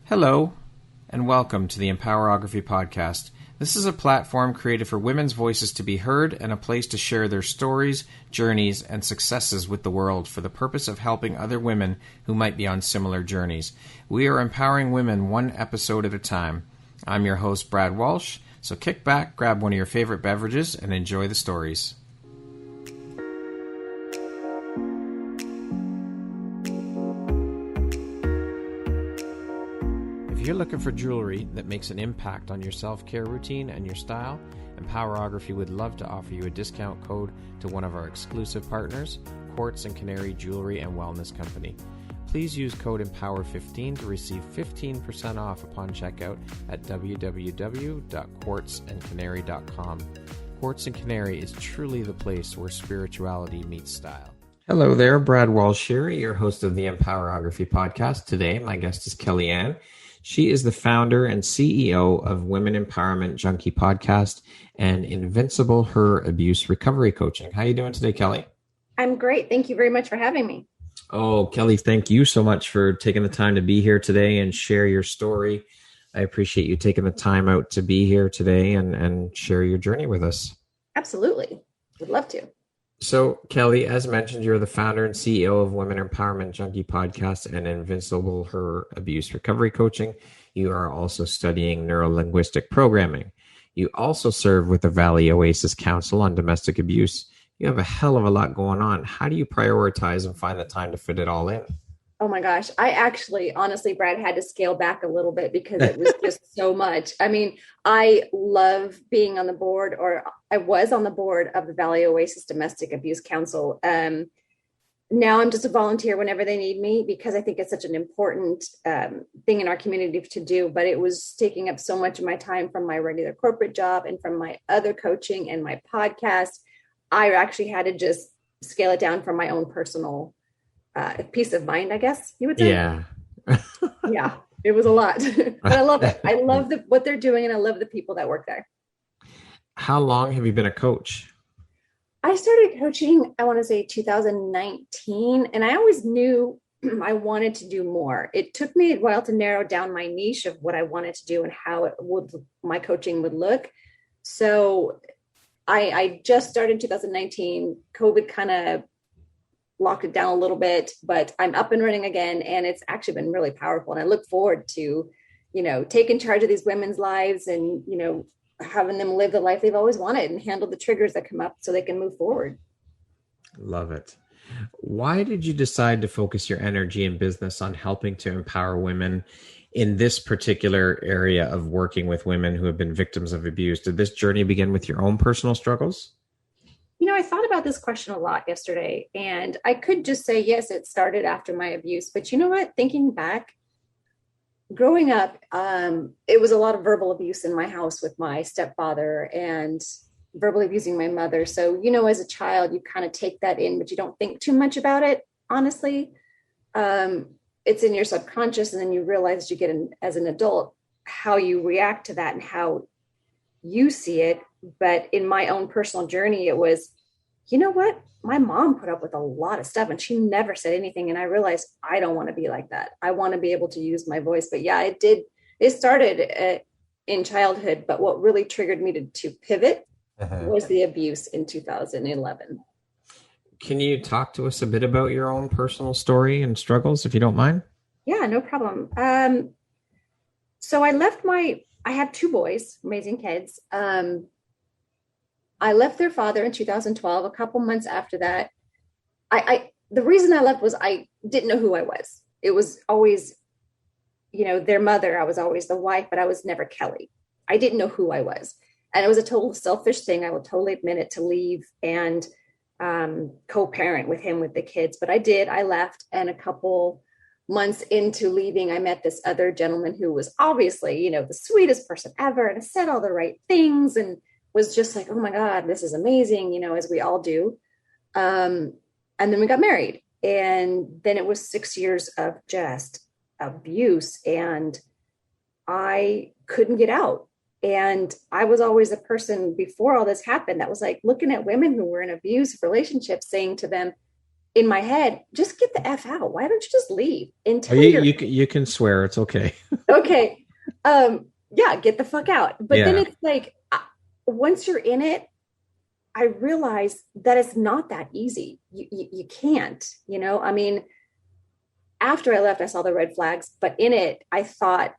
Hello, and welcome to the Empowerography Podcast. This is a platform created for women's voices to be heard and a place to share their stories, journeys, and successes with the world for the purpose of helping other women who might be on similar journeys. We are empowering women one episode at a time. I'm your host, Brad Walsh, so kick back, grab one of your favorite beverages, and enjoy the stories. If you're looking for jewelry that makes an impact on your self-care routine and your style, Empowerography would love to offer you a discount code to one of our exclusive partners, Quartz and Canary Jewelry and Wellness Company. Please use code EMPOWER15 to receive 15% off upon checkout at www.quartzandcanary.com. Quartz and Canary is truly the place where spirituality meets style. Hello there, Brad Walsh here, your host of the Empowerography Podcast. Today, my guest is Kellie Ann. She is the founder and CEO of Women Empowerment Junkie Podcast and Invincible Her Abuse Recovery Coaching. How are you doing today, Kellie? I'm great. Thank you very much for having me. Oh, Kellie, thank you so much for taking the time to be here today and share your story. I appreciate you taking the time out to be here today and share your journey with us. Absolutely. Would love to. So, Kellie, as mentioned, you're the founder and CEO of Women Empowerment Junkie Podcast and Invincible Her Abuse Recovery Coaching. You are also studying neuro-linguistic programming. You also serve with the Valley Oasis Council on Domestic Abuse. You have a hell of a lot going on. How do you prioritize and find the time to fit it all in? Oh my gosh. I actually, honestly, Brad, had to scale back a little bit because it was just so much. I mean, I love being on the board, or I was on the board of the Valley Oasis Domestic Abuse Council. Now I'm just a volunteer whenever they need me because I think it's such an important thing in our community to do, but it was taking up so much of my time from my regular corporate job and from my other coaching and my podcast. I actually had to just scale it down for my own personal peace of mind, I guess you would say. Yeah. Yeah, it was a lot, but I love it. I love what they're doing, and I love the people that work there. How long have you been a coach? I started coaching, I want to say 2019, and I always knew I wanted to do more. It took me a while to narrow down my niche of what I wanted to do and how my coaching would look. So I just started in 2019. COVID kind of locked it down a little bit, but I'm up and running again. And it's actually been really powerful. And I look forward to, taking charge of these women's lives and, having them live the life they've always wanted and handle the triggers that come up so they can move forward. Love it. Why did you decide to focus your energy and business on helping to empower women in this particular area of working with women who have been victims of abuse? Did this journey begin with your own personal struggles? I thought about this question a lot yesterday, and I could just say, yes, it started after my abuse. But you know what? Thinking back, growing up, it was a lot of verbal abuse in my house with my stepfather and verbally abusing my mother. So, as a child, you kind of take that in, but you don't think too much about it. Honestly, it's in your subconscious. And then you realize as an adult, how you react to that and how you see it. But in my own personal journey, it was, you know what? My mom put up with a lot of stuff and she never said anything. And I realized I don't want to be like that. I want to be able to use my voice. But yeah, it did. It started in childhood. But what really triggered me to pivot was the abuse in 2011. Can you talk to us a bit about your own personal story and struggles, if you don't mind? Yeah, no problem. So I have two boys, amazing kids. I left their father in 2012. A couple months after that, the reason I left was I didn't know who I was. It was always, their mother. I was always the wife, but I was never Kellie. I didn't know who I was. And it was a total selfish thing. I will totally admit it, to leave and co-parent with him with the kids. But I did. I left, and a couple months into leaving, I met this other gentleman who was obviously, the sweetest person ever, and said all the right things and was just like, oh my God, this is amazing, as we all do. And then we got married, and then it was 6 years of just abuse, and I couldn't get out. And I was always a person before all this happened that was like looking at women who were in abusive relationships, saying to them, in my head, just get the F out. Why don't you just leave until you can swear. It's okay. Okay. Yeah, get the fuck out. But then it's like, once you're in it, I realize that it's not that easy. You can't, I mean, after I left, I saw the red flags, but in it, I thought,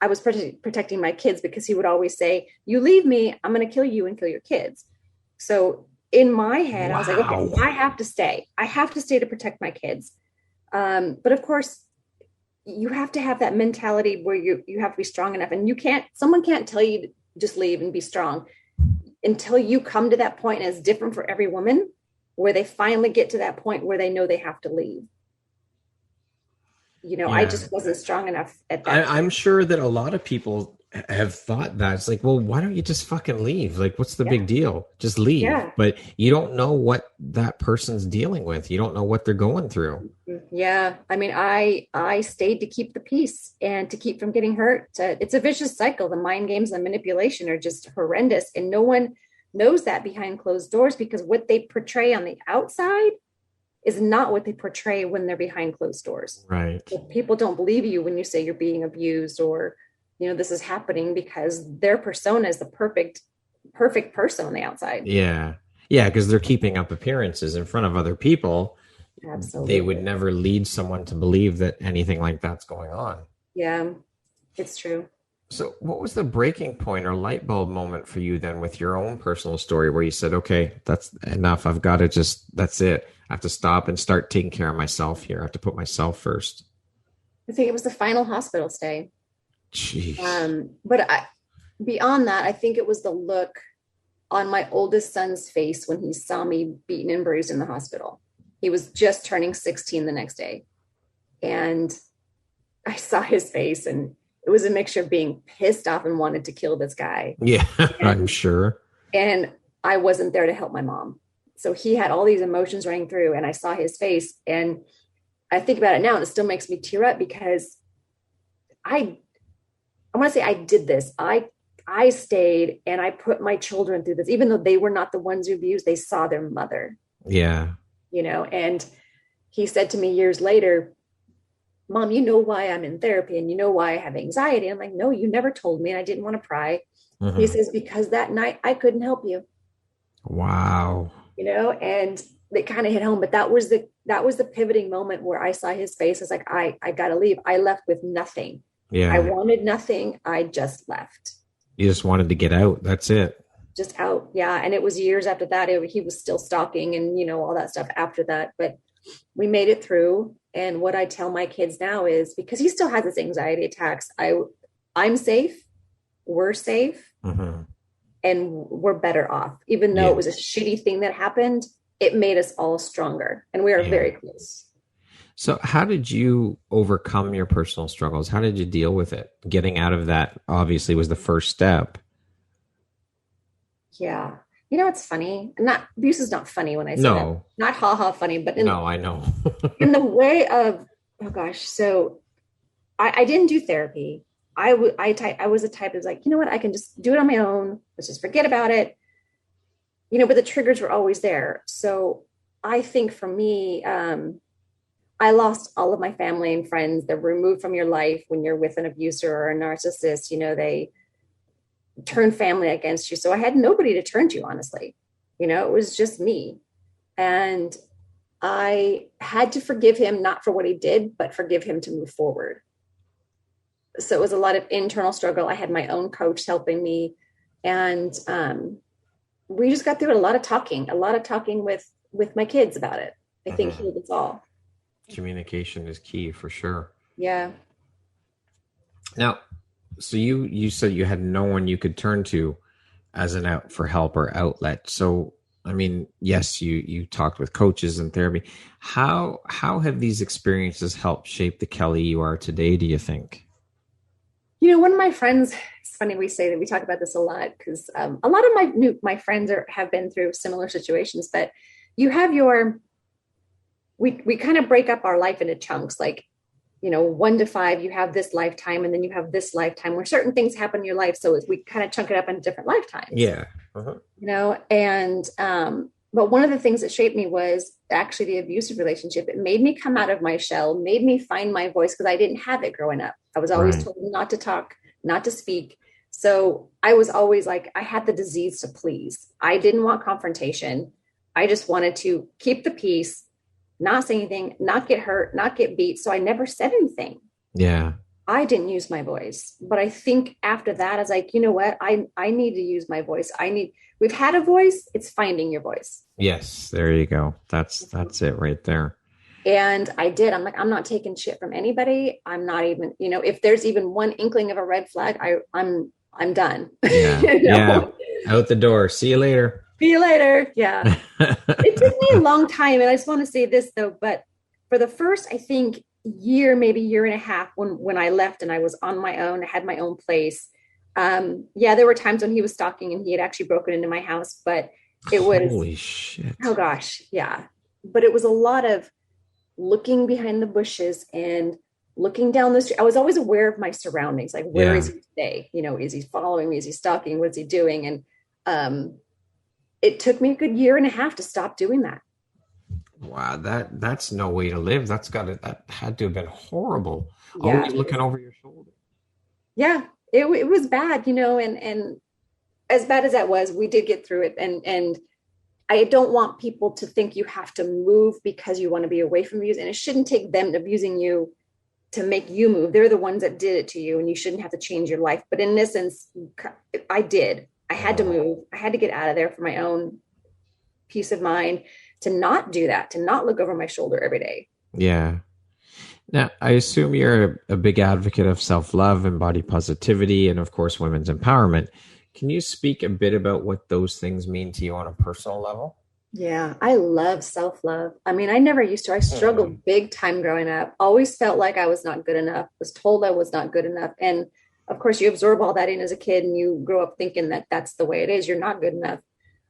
I was protecting my kids, because he would always say, you leave me, I'm going to kill you and kill your kids. So in my head, I was like, okay, I have to stay. I have to stay to protect my kids. But of course, you have to have that mentality where you have to be strong enough, and someone can't tell you to just leave and be strong until you come to that point. And it's different for every woman, where they finally get to that point where they know they have to leave. I just wasn't strong enough at that time. I'm sure that a lot of people have thought that. It's like, well, why don't you just fucking leave? Like, what's the big deal? Just leave. Yeah. But you don't know what that person's dealing with. You don't know what they're going through. Yeah. I mean, I stayed to keep the peace and to keep from getting hurt. It's a vicious cycle. The mind games and manipulation are just horrendous. And no one knows that behind closed doors, because what they portray on the outside is not what they portray when they're behind closed doors. Right. So people don't believe you when you say you're being abused, or, this is happening, because their persona is the perfect person on the outside. Yeah. Yeah. Because they're keeping up appearances in front of other people. Absolutely. They would never lead someone to believe that anything like that's going on. Yeah, it's true. So what was the breaking point or light bulb moment for you then with your own personal story, where you said, okay, that's enough. I've got to that's it. I have to stop and start taking care of myself here. I have to put myself first. I think it was the final hospital stay. Jeez. But beyond that, I think it was the look on my oldest son's face when he saw me beaten and bruised in the hospital. He was just turning 16 the next day. And I saw his face, and it was a mixture of being pissed off and wanted to kill this guy. Yeah, I'm sure. And I wasn't there to help my mom. So he had all these emotions running through, and I saw his face, and I think about it now and it still makes me tear up, because I want to say I did this. I stayed and I put my children through this, even though they were not the ones who abused. They saw their mother. Yeah. And he said to me years later, Mom, you know why I'm in therapy, and you know why I have anxiety. I'm like, no, you never told me, and I didn't want to pry. Mm-hmm. He says, because that night I couldn't help you. Wow. And it kind of hit home, but that was the pivoting moment where I saw his face. I was like, I got to leave. I left with nothing. Yeah. I wanted nothing. I just left. You just wanted to get out. That's it. Just out. Yeah. And it was years after that. He was still stalking and, all that stuff after that, but we made it through. And what I tell my kids now is, because he still has his anxiety attacks, I'm safe. We're safe. Mm-hmm. And we're better off. Even though it was a shitty thing that happened, it made us all stronger. And we are very close. So how did you overcome your personal struggles? How did you deal with it? Getting out of that obviously was the first step. Yeah. It's funny. Abuse is not funny when I say that. Not ha funny, but I know. in the way of, oh gosh. So I didn't do therapy. I was a type that was like, you know what? I can just do it on my own. Let's just forget about it. But the triggers were always there. So I think for me, I lost all of my family and friends. They're removed from your life when you're with an abuser or a narcissist. They turn family against you. So I had nobody to turn to, honestly. It was just me. And I had to forgive him, not for what he did, but forgive him to move forward. So it was a lot of internal struggle. I had my own coach helping me. And we just got through it. A lot of talking with my kids about it. I think healed us all. Communication is key for sure. Yeah. Now, so you said you had no one you could turn to as an out for help or outlet. So, I mean, yes, you talked with coaches and therapy. How have these experiences helped shape the Kellie you are today, do you think? One of my friends, it's funny we say that, we talk about this a lot, because a lot of my friends have been through similar situations, but you have we kind of break up our life into chunks, like, 1 to 5, you have this lifetime, and then you have this lifetime where certain things happen in your life. So we kind of chunk it up into different lifetimes. Yeah. And But one of the things that shaped me was actually the abusive relationship. It made me come out of my shell, made me find my voice because I didn't have it growing up. I was always Right. told not to talk, not to speak. So I was always like, I had the disease to please. I didn't want confrontation. I just wanted to keep the peace, not say anything, not get hurt, not get beat. So I never said anything. Yeah. I didn't use my voice. But I think after that, I was like, you know what? I need to use my voice. We've had a voice. It's finding your voice. Yes. There you go. That's it right there. And I did. I'm like, I'm not taking shit from anybody. I'm not even, if there's even one inkling of a red flag, I'm done. Yeah. Yeah. Out the door. See you later. See you later. Yeah. It took me a long time. And I just want to say this though, but for the first, I think maybe year and a half when I left and I was on my own, I had my own place. There were times when he was stalking and he had actually broken into my house, but it was, holy shit. Oh gosh. Yeah. But it was a lot of looking behind the bushes and looking down the street. I was always aware of my surroundings. Like, where is he today? Is he following me? Is he stalking? What's he doing? And, it took me a good year and a half to stop doing that. Wow, that's no way to live. That had to have been horrible. Yeah. Always looking over your shoulder. Yeah, it was bad, and as bad as that was, we did get through it. And I don't want people to think you have to move because you want to be away from abuse. And it shouldn't take them abusing you to make you move. They're the ones that did it to you, and you shouldn't have to change your life. But in this instance, I did. I had to move. I had to get out of there for my own peace of mind, to not do that, to not look over my shoulder every day. Yeah. Now, I assume you're a big advocate of self-love and body positivity and, of course, women's empowerment. Can you speak a bit about what those things mean to you on a personal level? Yeah, I love self-love. I mean, I never used to. I struggled big time growing up. Always felt like I was not good enough, was told I was not good enough. And of course, you absorb all that in as a kid and you grow up thinking that that's the way it is. You're not good enough.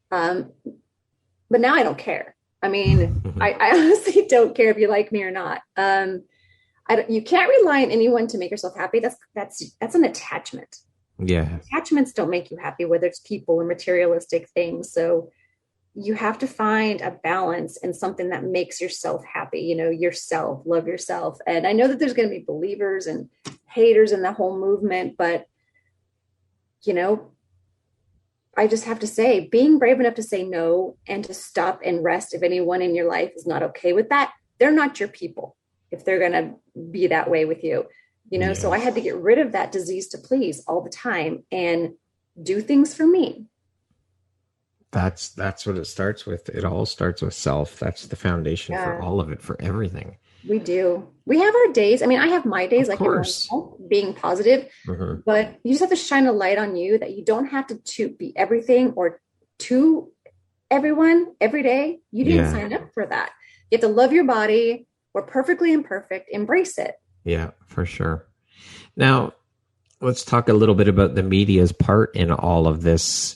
But now I don't care. I mean, I honestly don't care if you like me or not. You can't rely on anyone to make yourself happy. That's an attachment. Yeah. Attachments don't make you happy, whether it's people or materialistic things. So you have to find a balance and something that makes yourself happy, yourself, love yourself. And I know that there's going to be believers and haters in the whole movement, but I just have to say, being brave enough to say no and to stop and rest if anyone in your life is not okay with that, they're not your people if they're going to be that way with you, Yes. So I had to get rid of that disease to please all the time and do things for me. That's what it starts with. It all starts with self. That's the foundation for all of it, for everything. We do. We have our days. I mean, I have my days, of course, being positive, but you just have to shine a light on you that you don't have to be everything or to everyone every day. You didn't sign up for that. You have to love your body. We're perfectly imperfect. Embrace it. Yeah, for sure. Now, let's talk a little bit about the media's part in all of this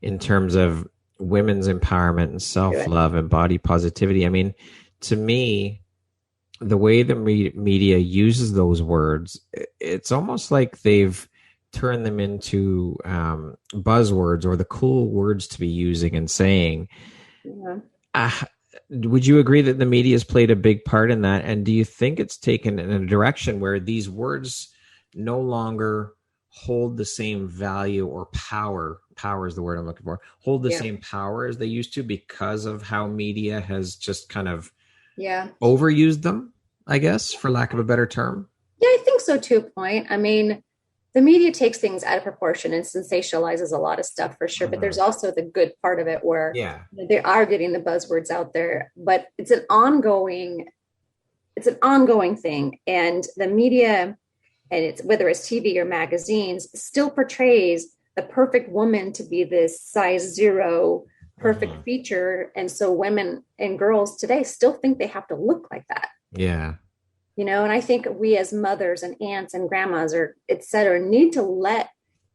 in terms of women's empowerment and self-love and body positivity. I mean, to me, the way the media uses those words, it's almost like they've turned them into buzzwords or the cool words to be using and saying. Yeah. Would you agree that the media has played a big part in that? And do you think it's taken in a direction where these words no longer hold the same value or power is the word I'm looking for, hold the same power as they used to because of how media has just kind of overused them, I guess, for lack of a better term? Yeah, I think so to a point. I mean, the media takes things out of proportion and sensationalizes a lot of stuff for sure. But there's also the good part of it where they are getting the buzzwords out there, but it's an ongoing thing. And the media, and it's whether it's TV or magazines, still portrays the perfect woman to be this size 0 perfect feature. And so women and girls today still think they have to look like that. Yeah. And I think we as mothers and aunts and grandmas or et cetera need to let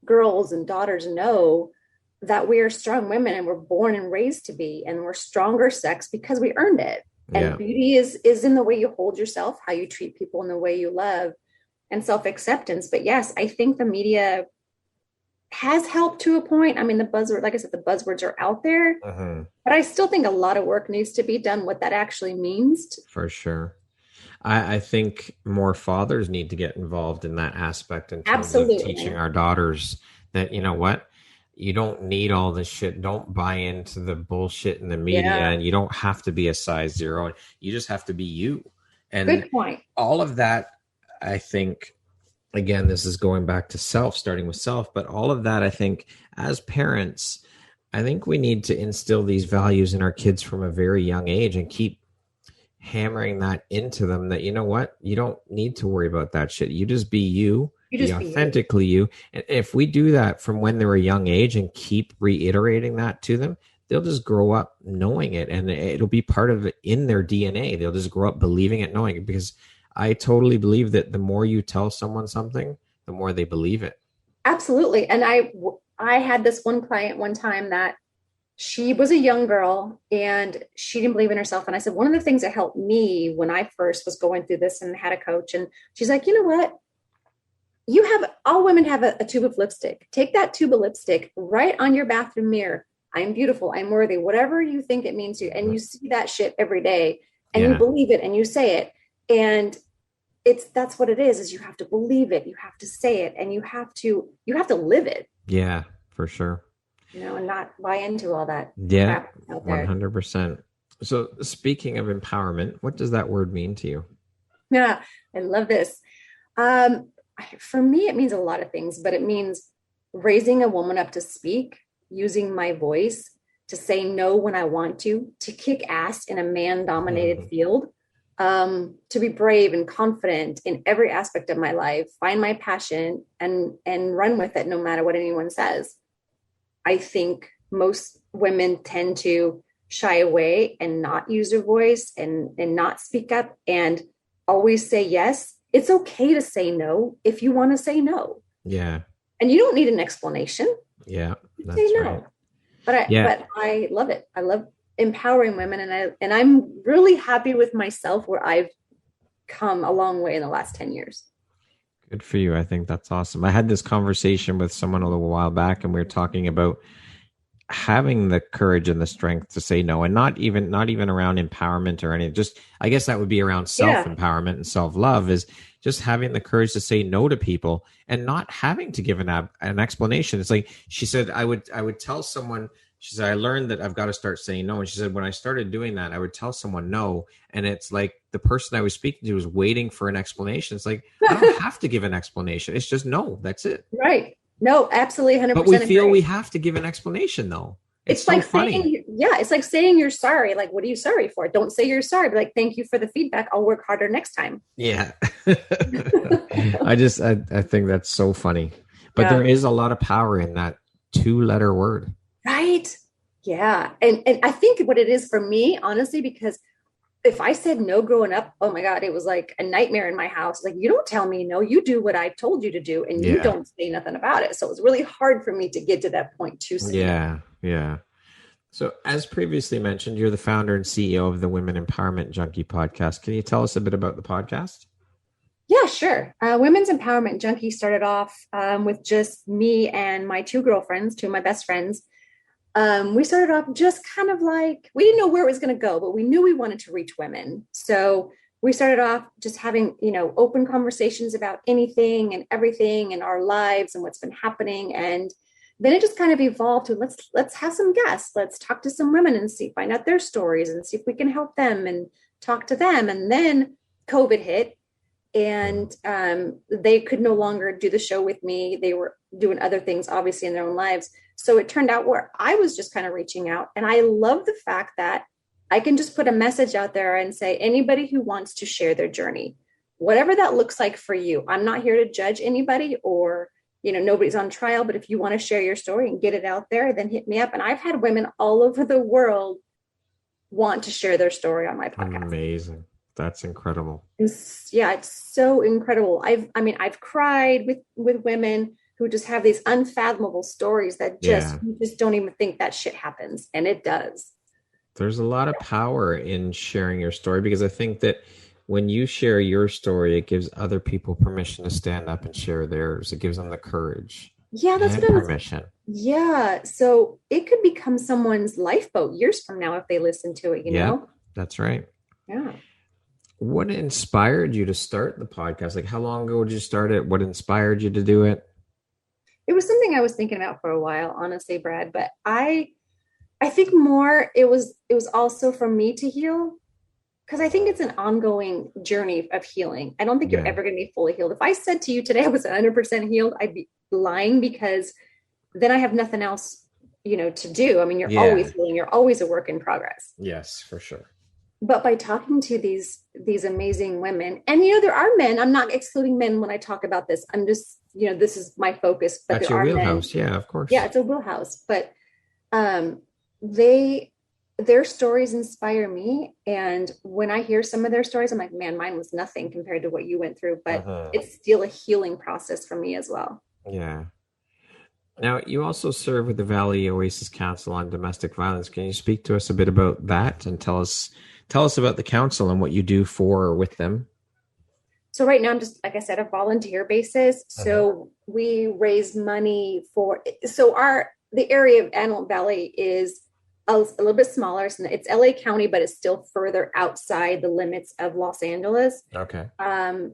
girls and daughters know that we are strong women and we're born and raised to be, and we're stronger sex because we earned it. And beauty is in the way you hold yourself, how you treat people, and the way you love, and self-acceptance. But yes, I think the media has helped to a point. I mean, the buzzword, like I said, the buzzwords are out there, but I still think a lot of work needs to be done, what that actually means. For sure. I think more fathers need to get involved in that aspect in terms of teaching our daughters that, you know what, you don't need all this shit. Don't buy into the bullshit in the media, and you don't have to be a size 0. You just have to be you. And good point. All of that, I think, again, this is going back to self, starting with self, but all of that, I think, as parents, I think we need to instill these values in our kids from a very young age and keep hammering that into them that, you know what, you don't need to worry about that shit. You just be you, be authentically you. And if we do that from when they're a young age and keep reiterating that to them, they'll just grow up knowing it, and it'll be part of it in their DNA. They'll just grow up believing it, knowing it, because I totally believe that the more you tell someone something, the more they believe it. Absolutely. And I had this one client one time that she was a young girl and she didn't believe in herself. And I said, one of the things that helped me when I first was going through this and had a coach, and she's like, you know what? All women have a tube of lipstick. Take that tube of lipstick, right on your bathroom mirror. I'm beautiful. I'm worthy. Whatever you think it means to you. And you see that shit every day and you believe it and you say it. And that's what it is you have to believe it. You have to say it, and you have to live it. Yeah, for sure. And not buy into all that. Yeah, 100%. So speaking of empowerment, what does that word mean to you? Yeah, I love this. For me, it means a lot of things, but it means raising a woman up to speak, using my voice to say no when I want to kick ass in a man-dominated field, to be brave and confident in every aspect of my life, find my passion and run with it no matter what anyone says. I think most women tend to shy away and not use their voice and not speak up and always say yes. It's okay to say no if you want to say no. Yeah. And you don't need an explanation. Yeah. That's say no. Right. But I love it. I love empowering women, and I'm really happy with myself where I've come a long way in the last 10 years. Good for you. I think that's awesome. I had this conversation with someone a little while back, and we were talking about having the courage and the strength to say no, and not even around empowerment or anything. Just, I guess that would be around self-empowerment and self-love, is just having the courage to say no to people and not having to give an explanation. It's like, she said, I would tell someone, she said, I learned that I've got to start saying no. And she said, when I started doing that, I would tell someone no. And it's like the person I was speaking to was waiting for an explanation. It's like, I don't have to give an explanation. It's just no, that's it. Right. No, absolutely. 100%. But we feel we have to give an explanation though. It's so like funny. It's like saying you're sorry. Like, what are you sorry for? Don't say you're sorry. Be like, thank you for the feedback. I'll work harder next time. Yeah. I think that's so funny. But there is a lot of power in that 2-letter word. Right. Yeah. And I think what it is for me, honestly, because if I said no growing up, oh my God, it was like a nightmare in my house. Like, you don't tell me no, you do what I told you to do, and you don't say nothing about it. So it was really hard for me to get to that point too soon. Yeah. So as previously mentioned, you're the founder and CEO of the Women Empowerment Junkie podcast. Can you tell us a bit about the podcast? Yeah, sure. Women's Empowerment Junkie started off with just me and my 2 girlfriends, 2 of my best friends. We started off just kind of like, we didn't know where it was going to go, but we knew we wanted to reach women. So we started off just having, open conversations about anything and everything in our lives and what's been happening. And then it just kind of evolved to let's have some guests. Let's talk to some women and find out their stories and see if we can help them and talk to them. And then COVID hit, and they could no longer do the show with me. They were doing other things, obviously, in their own lives. So it turned out where I was just kind of reaching out. And I love the fact that I can just put a message out there and say, anybody who wants to share their journey, whatever that looks like for you. I'm not here to judge anybody, or, nobody's on trial, but if you want to share your story and get it out there, then hit me up. And I've had women all over the world want to share their story on my podcast. Amazing. That's incredible. It's so incredible. I've cried with women who just have these unfathomable stories that you just don't even think that shit happens. And it does. There's a lot of power in sharing your story, because I think that when you share your story, it gives other people permission to stand up and share theirs. It gives them the courage. Yeah, that's and what I was. permission. Yeah. So it could become someone's lifeboat years from now if they listen to it, Yep, that's right. Yeah. What inspired you to start the podcast? Like, how long ago did you start it? What inspired you to do it? It was something I was thinking about for a while, honestly, Brad, but I think more it was also for me to heal because I think it's an ongoing journey of healing. I don't think you're Yeah. ever going to be fully healed. If I said to you today I was 100% healed, I'd be lying because then I have nothing else, to do. I mean, you're Yeah. always healing. You're always a work in progress. Yes, for sure. But by talking to these amazing women, and there are men. I'm not excluding men when I talk about this. I'm just, this is my focus. But That's there your are wheelhouse. men. Yeah, of course. Yeah, it's a wheelhouse. But their stories inspire me, and when I hear some of their stories, I'm like, man, mine was nothing compared to what you went through, but it's still a healing process for me as well. Yeah. Now, you also serve with the Valley Oasis Council on Domestic Violence. Can you speak to us a bit about that and tell us about the council and what you do for or with them? So right now I'm just, like I said, a volunteer basis. So we raise money the area of Antelope Valley is a little bit smaller. It's LA County, but it's still further outside the limits of Los Angeles. Okay.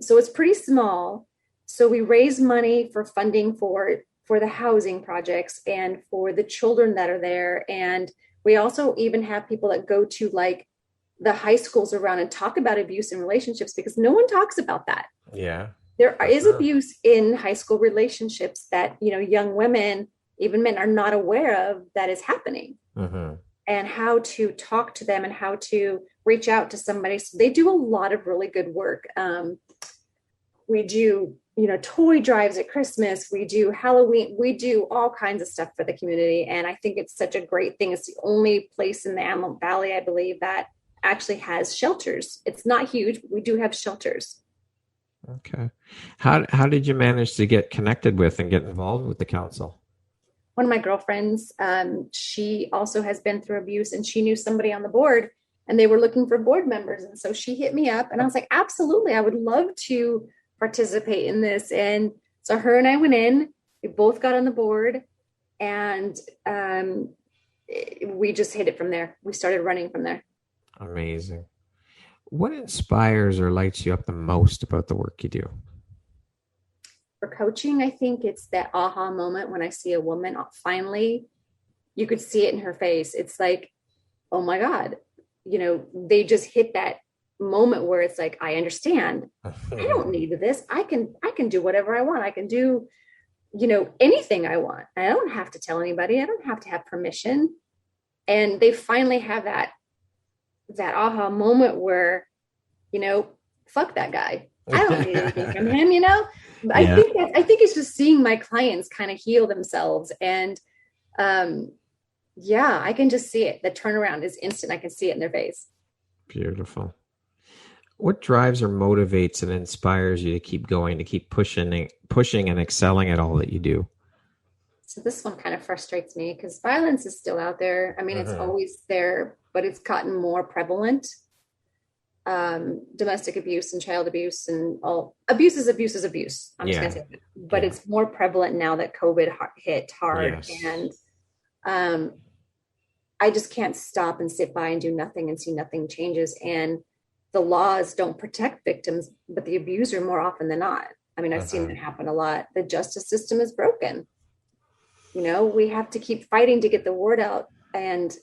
So it's pretty small. So we raise money for funding for the housing projects and for the children that are there. And we also even have people that go to like the high schools around and talk about abuse in relationships because no one talks about that. Yeah. There is abuse in high school relationships that, young women, even men, are not aware of that is happening. And how to talk to them and how to reach out to somebody. So they do a lot of really good work. We do, toy drives at Christmas. We do Halloween. We do all kinds of stuff for the community. And I think it's such a great thing. It's the only place in the Antelope Valley, I believe, that actually has shelters. It's not huge, but we do have shelters. Okay. How did you manage to get connected with and get involved with the council? One of my girlfriends, she also has been through abuse, and she knew somebody on the board and they were looking for board members. And so she hit me up and I was like, absolutely, I would love to participate in this. And so her and I went in, we both got on the board, and we just hit it from there. We started running from there. Amazing. What inspires or lights you up the most about the work you do? For coaching, I think it's that aha moment when I see a woman finally, you could see it in her face. It's like, oh my God, they just hit that moment where it's like, I understand. I don't need this. I can do whatever I want. I can do, anything I want. I don't have to tell anybody. I don't have to have permission. And they finally have that aha moment where, fuck that guy. I don't need anything from him, Yeah. I think it's just seeing my clients kind of heal themselves. And I can just see it. The turnaround is instant. I can see it in their face. Beautiful. What drives or motivates and inspires you to keep going, to keep pushing and excelling at all that you do? So this one kind of frustrates me because violence is still out there. I mean, it's always there, but it's gotten more prevalent. Domestic abuse and child abuse and all abuse is abuse. I'm just going to say that. But it's more prevalent now that COVID hit hard. Yes. And I just can't stop and sit by and do nothing and see nothing changes. And the laws don't protect victims, but the abuser more often than not. I mean, I've seen that happen a lot. The justice system is broken. We have to keep fighting to get the word out and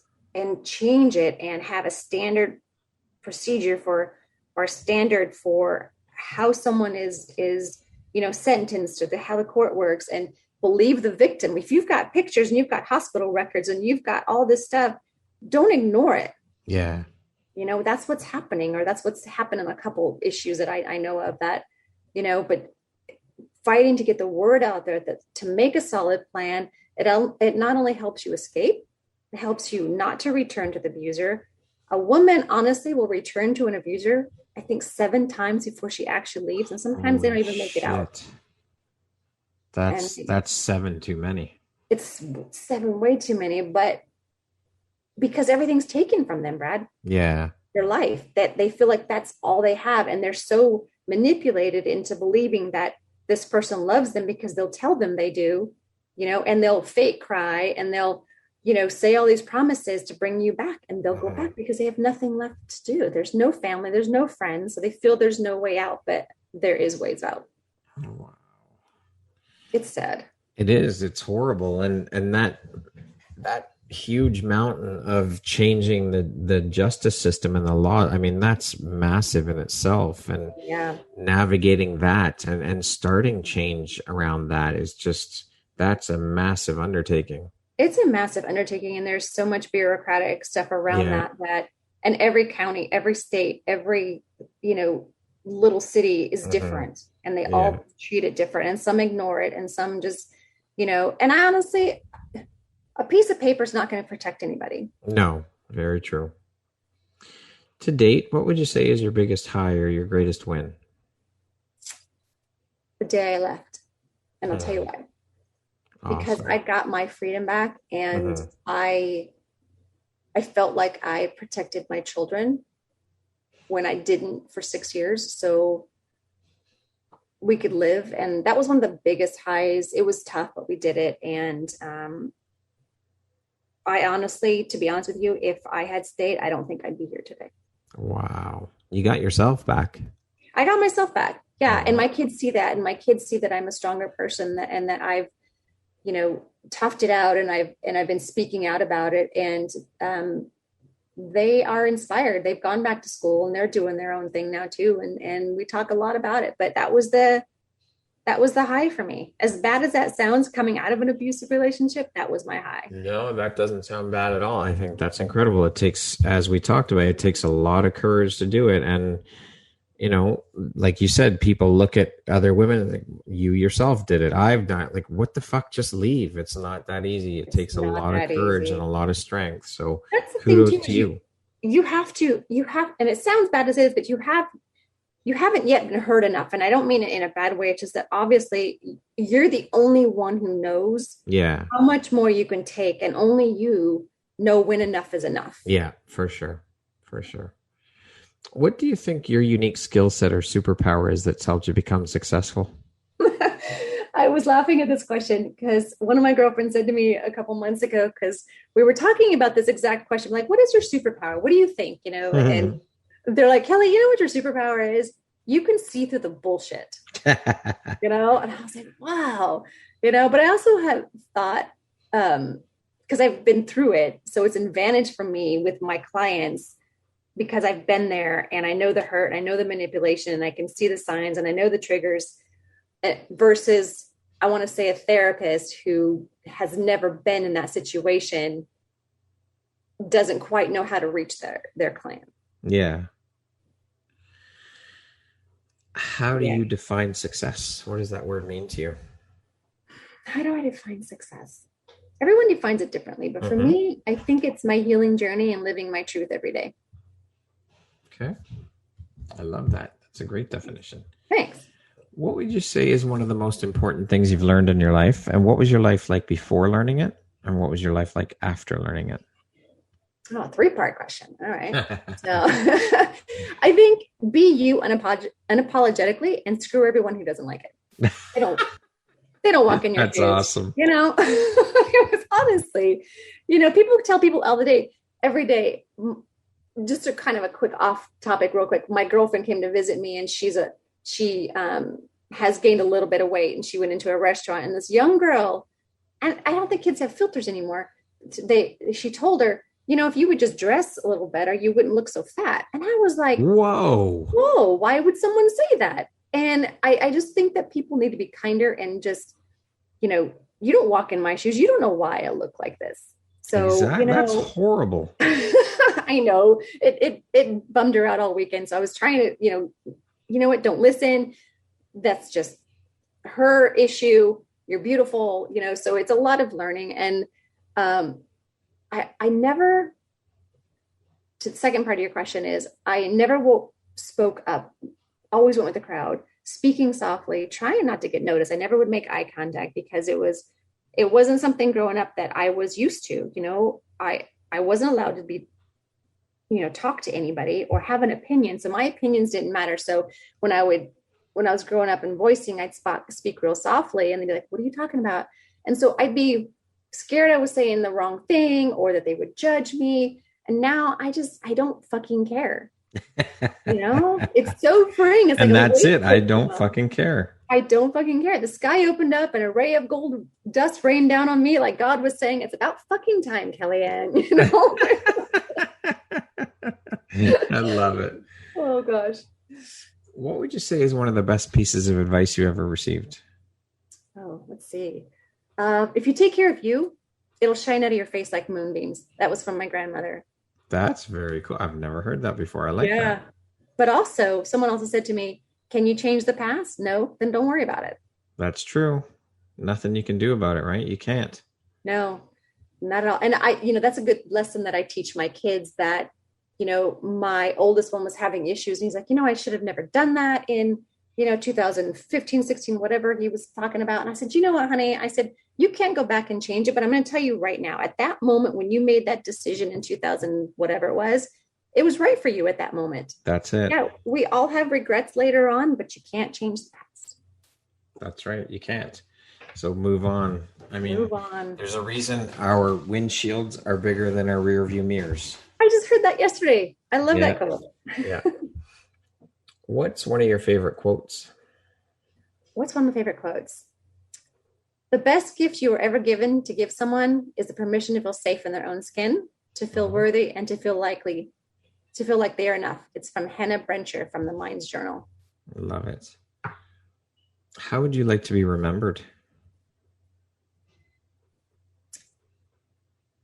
change it and have a standard procedure or standard for how someone is sentenced, or how the court works, and believe the victim. If you've got pictures and you've got hospital records and you've got all this stuff, don't ignore it. Yeah. That's what's happening, or that's what's happened in a couple issues that I know of that, but fighting to get the word out there to make a solid plan. It not only helps you escape, it helps you not to return to the abuser. A woman honestly will return to an abuser, I think 7 times before she actually leaves. And sometimes they don't even make it out. That's 7 too many. It's 7 way too many, but because everything's taken from them, Brad. Yeah. Their life, that they feel like that's all they have. And they're so manipulated into believing that this person loves them because they'll tell them they do. and they'll fake cry and they'll, say all these promises to bring you back, and they'll go back because they have nothing left to do. There's no family, there's no friends. So they feel there's no way out, but there is ways out. Oh, wow. It's sad. It is. It's horrible. And that huge mountain of changing the justice system and the law, I mean, that's massive in itself. And navigating that and starting change around that is just, that's a massive undertaking. It's a massive undertaking, and there's so much bureaucratic stuff around that, and every county, every state, every, little city is different, and they all treat it different, and some ignore it, and some just, and I honestly, a piece of paper is not going to protect anybody. No, very true. To date, what would you say is your biggest high or your greatest win? The day I left, and I'll tell you why. Because I got my freedom back, and I felt like I protected my children when I didn't for 6 years. So we could live. And that was one of the biggest highs. It was tough, but we did it. And I honestly, to be honest with you, if I had stayed, I don't think I'd be here today. Wow. You got yourself back. I got myself back. Yeah. And my kids see that. And my kids see that I'm a stronger person, and that I've, toughed it out, and I've been speaking out about it. And they are inspired. They've gone back to school, and they're doing their own thing now too. And we talk a lot about it, but that was the high for me. As bad as that sounds, coming out of an abusive relationship, that was my high. No, that doesn't sound bad at all. I think that's incredible. It takes, as we talked about, it takes a lot of courage to do it. And, like you said, people look at other women and think, you yourself did it. I've done it. Like, what the fuck? Just leave. It's not that easy. It takes a lot of courage and a lot of strength. So kudos to you. You have, and it sounds bad to say this, but you haven't yet been hurt enough. And I don't mean it in a bad way. It's just that obviously you're the only one who knows how much more you can take. And only you know when enough is enough. Yeah, for sure. For sure. What do you think your unique skill set or superpower is that's helped you become successful? I was laughing at this question because one of my girlfriends said to me a couple months ago, because we were talking about this exact question, like, what is your superpower? What do you think? And they're like, Kelly, you know what your superpower is? You can see through the bullshit, And I was like, wow, but I also have thought, because I've been through it. So it's an advantage for me with my clients, because I've been there and I know the hurt, and I know the manipulation, and I can see the signs, and I know the triggers, versus I want to say a therapist who has never been in that situation doesn't quite know how to reach their client. Yeah. How do you define success? What does that word mean to you? How do I define success? Everyone defines it differently, but for me, I think it's my healing journey and living my truth every day. Okay. I love that. That's a great definition. Thanks. What would you say is one of the most important things you've learned in your life? And what was your life like before learning it? And what was your life like after learning it? Oh, 3-part question. All right. So I think be you unapologetically, and screw everyone who doesn't like it. They don't walk in your That's shoes. Awesome. It was honestly, people tell people every day, just a kind of a quick off topic real quick. My girlfriend came to visit me, and she has gained a little bit of weight, and she went into a restaurant, and this young girl, and I don't think kids have filters anymore. She told her, if you would just dress a little better, you wouldn't look so fat. And I was like, whoa, why would someone say that? And I just think that people need to be kinder, and just, you don't walk in my shoes. You don't know why I look like this. So, exactly. That's horrible. I know it bummed her out all weekend. So I was trying to, you know what, don't listen. That's just her issue. You're beautiful, so it's a lot of learning. And I never, to the second part of your question is, I never spoke up, always went with the crowd, speaking softly, trying not to get noticed. I never would make eye contact, because it wasn't something growing up that I was used to. I wasn't allowed to be, talk to anybody or have an opinion. So my opinions didn't matter. So when I was growing up and voicing, I'd speak real softly, and they'd be like, what are you talking about? And so I'd be scared I was saying the wrong thing or that they would judge me. And now I don't fucking care. It's so freeing. It's and like that's it. I don't fucking care. I don't fucking care. The sky opened up, an array of gold dust rained down on me. Like God was saying, it's about fucking time, Kellie Ann. I love it. Oh gosh. What would you say is one of the best pieces of advice you ever received? Oh, let's see. If you take care of you, it'll shine out of your face like moonbeams. That was from my grandmother. That's very cool. I've never heard that before. I like that. But also, someone also said to me, can you change the past? No, then don't worry about it. That's true. Nothing you can do about it, right? You can't. No, not at all. And that's a good lesson that I teach my kids, that, my oldest one was having issues. And he's like, I should have never done that in, 2015, 16, whatever he was talking about. And I said, you know what, honey? I said, you can't go back and change it, but I'm going to tell you right now, at that moment, when you made that decision in 2000, whatever it was right for you at that moment. That's it. Yeah. We all have regrets later on, but you can't change the past. That's right. You can't. So move on. Move on. There's a reason our windshields are bigger than our rear view mirrors. I just heard that yesterday. I love that quote. Yeah. What's one of your favorite quotes? What's one of my favorite quotes? The best gift you were ever given to give someone is the permission to feel safe in their own skin, to feel worthy, and to feel like they are enough. It's from Hannah Brencher from the Minds Journal. Love it. How would you like to be remembered?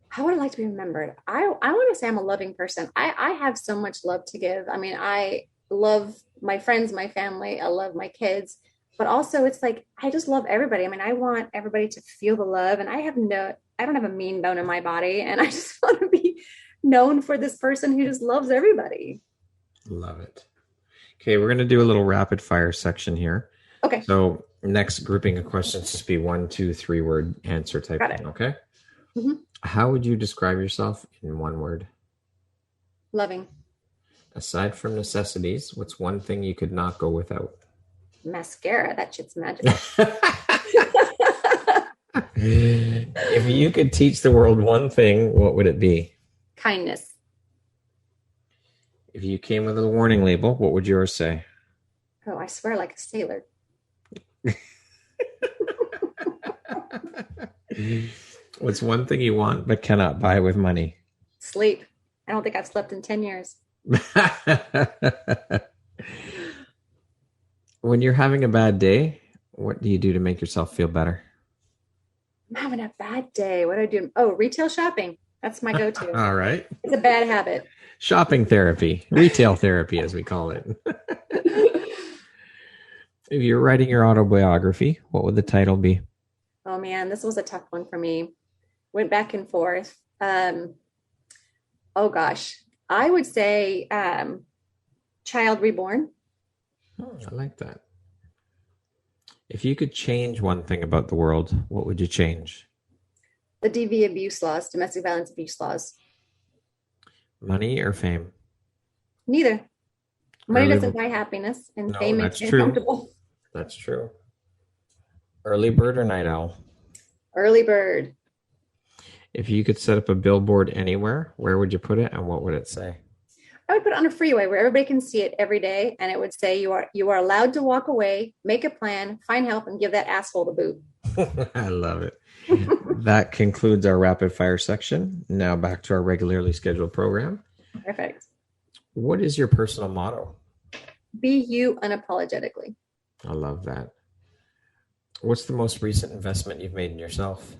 How would I like to be remembered? I want to say I'm a loving person. I have so much love to give. I mean, I love my friends, my family. I love my kids. But also it's like, I just love everybody. I mean, I want everybody to feel the love, and I don't have a mean bone in my body. And I just want to be known for this person who just loves everybody. Love it. Okay. We're going to do a little rapid fire section here. Okay. So next grouping of questions, just be 1, 2, 3 word answer type thing. Okay. Mm-hmm. How would you describe yourself in one word? Loving. Aside from necessities, what's one thing you could not go without? Mascara. That shit's magical. If you could teach the world one thing, what would it be? Kindness. If you came with a warning label, what would yours say? Oh, I swear, like a sailor. What's one thing you want but cannot buy with money? Sleep. I don't think I've slept in 10 years. When you're having a bad day, what do you do to make yourself feel better? I'm having a bad day. What do I do? Oh, retail shopping. That's my go-to. All right. It's a bad habit. Shopping therapy, retail therapy, as we call it. If you're writing your autobiography, what would the title be? Oh man, this was a tough one for me. Went back and forth. Oh gosh, I would say Child Reborn. Oh, I like that. If you could change one thing about the world, what would you change? The DV abuse laws, domestic violence abuse laws. Money or fame? Neither. Money doesn't buy happiness, and fame makes me uncomfortable. That's true. Early bird or night owl? Early bird. If you could set up a billboard anywhere, where would you put it and what would it say? I would put it on a freeway where everybody can see it every day, and it would say you are allowed to walk away, make a plan, find help, and give that asshole the boot. I love it. That concludes our rapid fire section. Now back to our regularly scheduled program. Perfect. What is your personal motto? Be you unapologetically. I love that. What's the most recent investment you've made in yourself?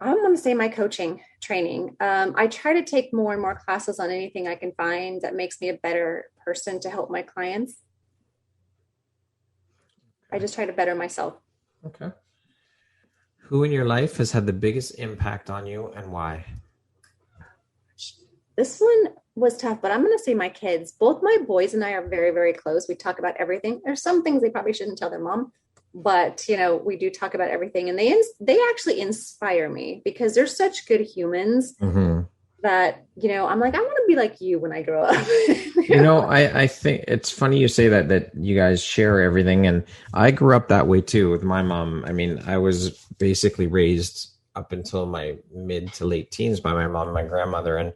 I want to say my coaching training. I try to take more and more classes on anything I can find that makes me a better person to help my clients. I just try to better myself. Okay. Who in your life has had the biggest impact on you and why? This one was tough, but I'm going to say my kids. Both my boys and I are very, very close. We talk about everything. There's some things they probably shouldn't tell their mom, but we do talk about everything, and they actually inspire me because they're such good humans that, I'm like, I want to be like you when I grow up. I think it's funny you say that you guys share everything. And I grew up that way too with my mom. I mean, I was basically raised up until my mid to late teens by my mom and my grandmother. And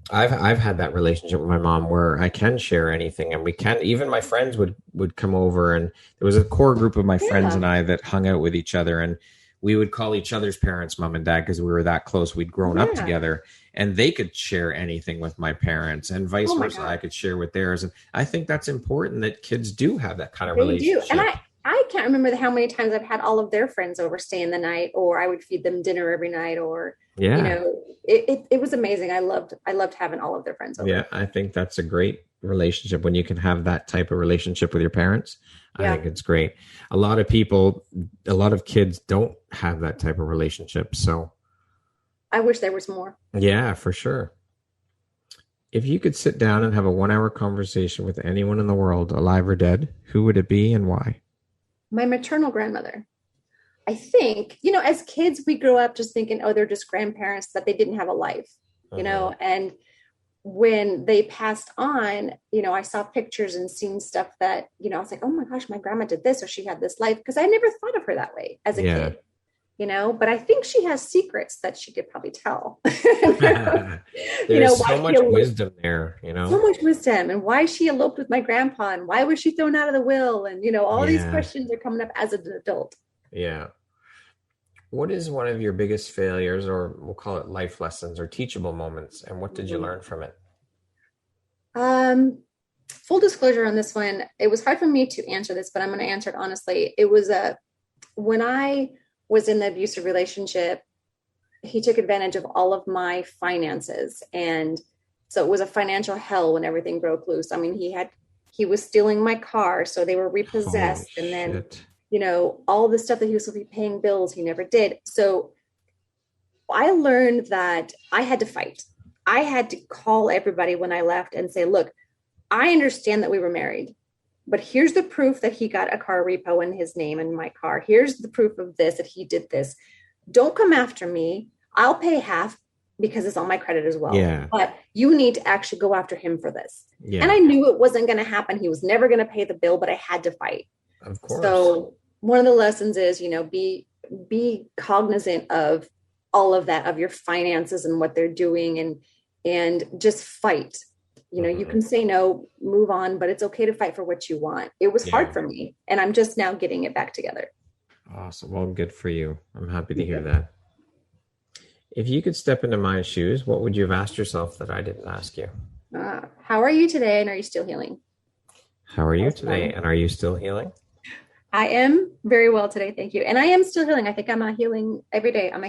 I've had that relationship with my mom where I can share anything, and we can, even my friends would come over, and there was a core group of my friends and I that hung out with each other, and we would call each other's parents mom and dad because we were that close. We'd grown up together, and they could share anything with my parents and vice versa. I could share with theirs. And I think that's important that kids do have that kind of relationship. And I can't remember how many times I've had all of their friends over staying the night, or I would feed them dinner every night, or, it was amazing. I loved having all of their friends over. Yeah. I think that's a great relationship when you can have that type of relationship with your parents. I think it's great. A lot of kids don't have that type of relationship. So I wish there was more. Yeah, for sure. If you could sit down and have a 1-hour conversation with anyone in the world, alive or dead, who would it be and why? My maternal grandmother. I think, as kids, we grew up just thinking, oh, they're just grandparents, that they didn't have a life, and when they passed on, I saw pictures and seen stuff that, I was like, oh my gosh, my grandma did this, or she had this life, because I never thought of her that way as a kid, but I think she has secrets that she could probably tell. There's so much wisdom there, So much wisdom, and why she eloped with my grandpa, and why was she thrown out of the will? And, all these questions are coming up as an adult. Yeah. What is one of your biggest failures, or we'll call it life lessons or teachable moments, and what did you learn from it? Full disclosure on this one, it was hard for me to answer this, but I'm going to answer it honestly. It was when I was in the abusive relationship, he took advantage of all of my finances. And so it was a financial hell when everything broke loose. I mean, he was stealing my car, so they were repossessed. And then, all the stuff that he was supposed to be paying bills, he never did. So I learned that I had to fight. I had to call everybody when I left and say, look, I understand that we were married, but here's the proof that he got a car repo in his name in my car. Here's the proof of this, that he did this. Don't come after me. I'll pay half because it's on my credit as well. Yeah. But you need to actually go after him for this. Yeah. And I knew it wasn't going to happen. He was never going to pay the bill, but I had to fight. Of course. So one of the lessons is, be cognizant of all of that, of your finances and what they're doing, and just fight. You can say no, move on, but it's okay to fight for what you want. It was hard for me, and I'm just now getting it back together. Awesome. Well, good for you. I'm happy to hear that. If you could step into my shoes, what would you have asked yourself that I didn't ask you? How are you today, and are you still healing? How are you today, and are you still healing? I am very well today. Thank you. And I am still healing. I think I'm healing every day. I'm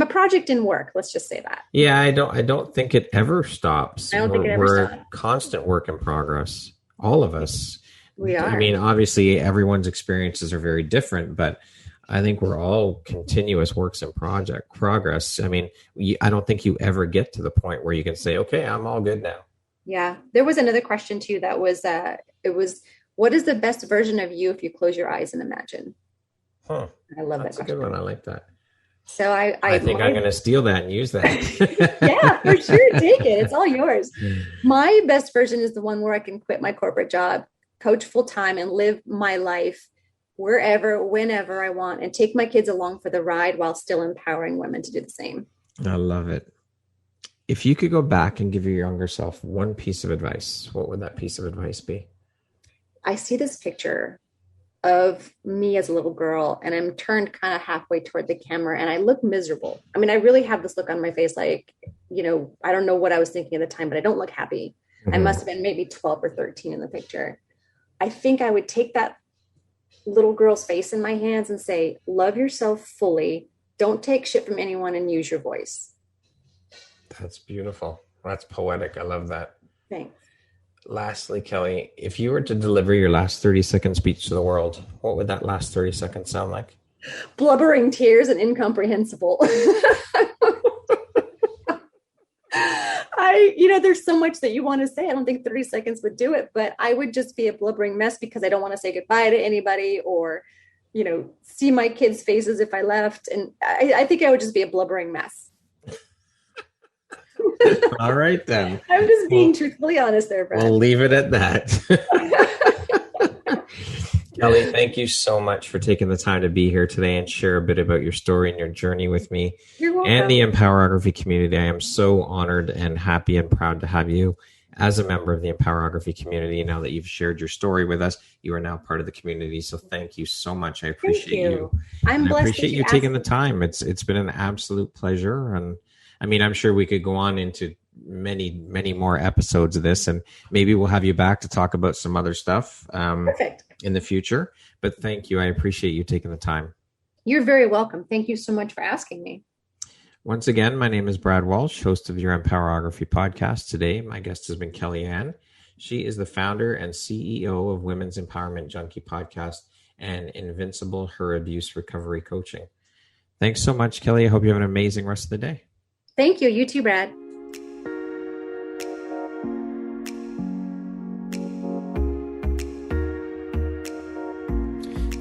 a project in work. Let's just say that. Yeah. I don't think it ever stops. I don't think it ever stops. We're constant work in progress. All of us. We are. I mean, obviously everyone's experiences are very different, but I think we're all continuous works in progress. I mean, I don't think you ever get to the point where you can say, okay, I'm all good now. Yeah. There was another question too. That was, what is the best version of you if you close your eyes and imagine? I love That's that question. a good one. I like that. So I think I'm going to steal that and use that. Yeah, for sure. Take it. It's all yours. My best version is the one where I can quit my corporate job, coach full time, and live my life wherever, whenever I want, and take my kids along for the ride while still empowering women to do the same. I love it. If you could go back and give your younger self one piece of advice, what would that piece of advice be? I see this picture of me as a little girl, and I'm turned kind of halfway toward the camera, and I look miserable. I mean, I really have this look on my face, like, I don't know what I was thinking at the time, but I don't look happy. Mm-hmm. I must have been maybe 12 or 13 in the picture. I think I would take that little girl's face in my hands and say, love yourself fully. Don't take shit from anyone, and use your voice. That's beautiful. That's poetic. I love that. Thanks. Lastly, Kellie, if you were to deliver your last 30-second speech to the world, what would that last 30 seconds sound like? Blubbering tears and incomprehensible. There's so much that you want to say. I don't think 30 seconds would do it, but I would just be a blubbering mess because I don't want to say goodbye to anybody or, see my kids' faces if I left. And I think I would just be a blubbering mess. All right, then. I'm just being truthfully honest there, Brad. We'll leave it at that. Kellie, thank you so much for taking the time to be here today and share a bit about your story and your journey with me. You're welcome. And the Empowerography community. I am so honored and happy and proud to have you as a member of the Empowerography community. Now that you've shared your story with us, you are now part of the community. So thank you so much. I appreciate you. I'm blessed. I appreciate you taking the time. It's been an absolute pleasure. And I mean, I'm sure we could go on into many more episodes of this, and maybe we'll have you back to talk about some other stuff Perfect. In the future. But thank you. I appreciate you taking the time. You're very welcome. Thank you so much for asking me. Once again, my name is Brad Walsh, host of your Empowerography Podcast. Today, my guest has been Kellie Ann. She is the founder and CEO of Women's Empowerment Junkie Podcast and Invincible Her Abuse Recovery Coaching. Thanks so much, Kellie. I hope you have an amazing rest of the day. Thank you. You too, Brad.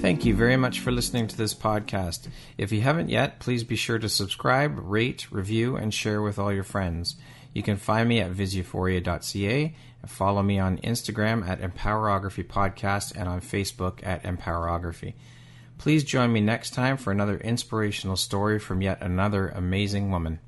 Thank you very much for listening to this podcast. If you haven't yet, please be sure to subscribe, rate, review, and share with all your friends. You can find me at viseuphoria.ca and follow me on Instagram at Empowerography Podcast and on Facebook at Empowerography. Please join me next time for another inspirational story from yet another amazing woman.